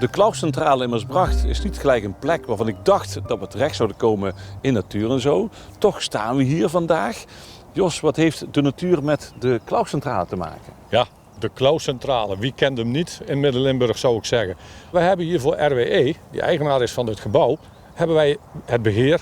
De Clauscentrale in Maasbracht is niet gelijk een plek waarvan ik dacht dat we terecht zouden komen in natuur en zo. Toch staan we hier vandaag. Jos, wat heeft de natuur met de Clauscentrale te maken? Ja, de Clauscentrale. Wie kent hem niet in Midden-Limburg, zou ik zeggen. Wij hebben hier voor RWE, die eigenaar is van het gebouw, hebben wij het beheer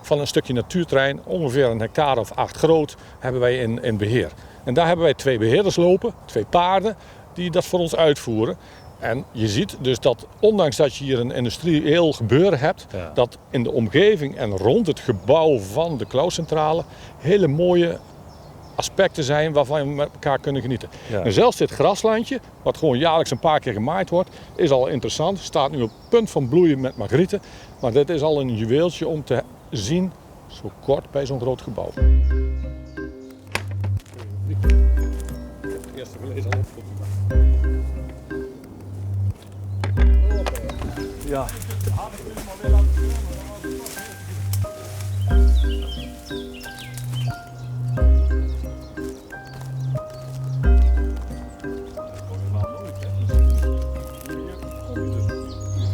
van een stukje natuurterrein, ongeveer een hectare of 8 groot, hebben wij in beheer. En daar hebben wij 2 beheerders lopen, 2 paarden, die dat voor ons uitvoeren. En je ziet dus dat ondanks dat je hier een industrieel gebeuren hebt, dat in de omgeving en rond het gebouw van de Clauscentrale hele mooie aspecten zijn waarvan we met elkaar kunnen genieten. Ja. En zelfs dit graslandje, wat gewoon jaarlijks een paar keer gemaaid wordt, is al interessant. Staat nu op het punt van bloeien met margrieten. Maar dit is al een juweeltje om te zien, zo kort bij zo'n groot gebouw. Ja.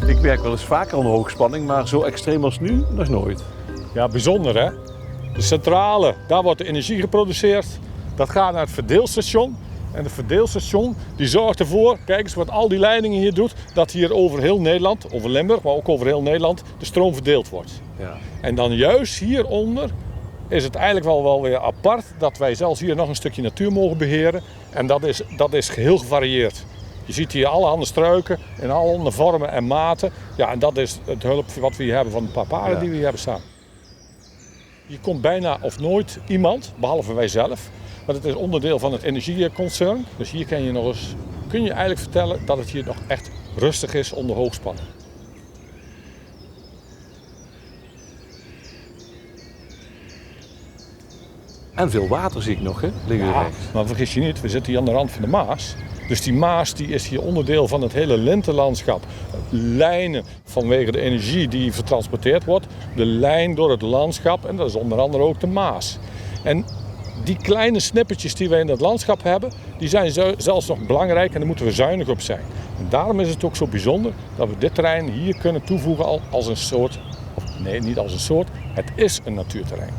Ik werk wel eens vaker onder hoogspanning, maar zo extreem als nu nog nooit. Ja, bijzonder hè. De centrale, daar wordt de energie geproduceerd. Dat gaat naar het verdeelstation. En het verdeelstation die zorgt ervoor, kijk eens wat al die leidingen hier doet, dat hier over heel Nederland, over Limburg, maar ook over heel Nederland, de stroom verdeeld wordt. Ja. En dan juist hieronder is het eigenlijk wel weer apart dat wij zelfs hier nog een stukje natuur mogen beheren. En dat is heel gevarieerd. Je ziet hier allerhande struiken in allerhande vormen en maten. Ja, en dat is het hulp wat we hier hebben van de paar paarden die we hier hebben staan. Je komt bijna of nooit iemand, behalve wij zelf. Maar het is onderdeel van het energieconcern. Dus hier kun je eigenlijk vertellen dat het hier nog echt rustig is onder hoogspanning. En veel water zie ik nog, hè? Ja, maar vergis je niet, we zitten hier aan de rand van de Maas. Dus die Maas die is hier onderdeel van het hele lintenlandschap. Lijnen vanwege de energie die vertransporteerd wordt. De lijn door het landschap en dat is onder andere ook de Maas. En die kleine snippertjes die wij in het landschap hebben, die zijn zelfs nog belangrijk en daar moeten we zuinig op zijn. En daarom is het ook zo bijzonder dat we dit terrein hier kunnen toevoegen als een soort, of nee, niet als een soort, het is een natuurterrein.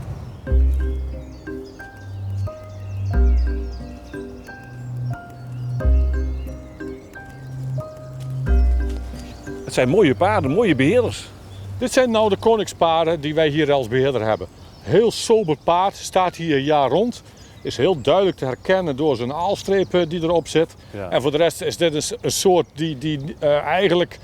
Het zijn mooie paarden, mooie beheerders. Dit zijn nou de koningspaarden die wij hier als beheerder hebben. Heel sober paard, staat hier jaar rond. Is heel duidelijk te herkennen door zijn aalstreep die erop zit. Ja. En voor de rest is dit een soort die eigenlijk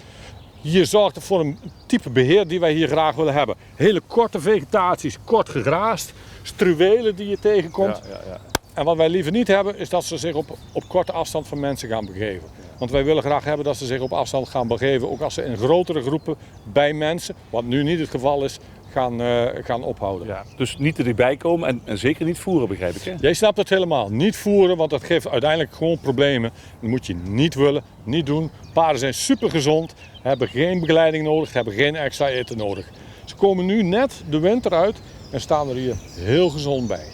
hier zorgt voor een type beheer die wij hier graag willen hebben. Hele korte vegetaties, kort gegraast, struwelen die je tegenkomt. Ja. En wat wij liever niet hebben is dat ze zich op korte afstand van mensen gaan begeven. Want wij willen graag hebben dat ze zich op afstand gaan begeven, ook als ze in grotere groepen bij mensen, wat nu niet het geval is, gaan ophouden. Ja, dus niet er dichtbij komen en zeker niet voeren, begrijp ik, hè? Jij snapt het helemaal. Niet voeren, want dat geeft uiteindelijk gewoon problemen. Dat moet je niet willen, niet doen. Paarden zijn super gezond, hebben geen begeleiding nodig, hebben geen extra eten nodig. Ze komen nu net de winter uit en staan er hier heel gezond bij.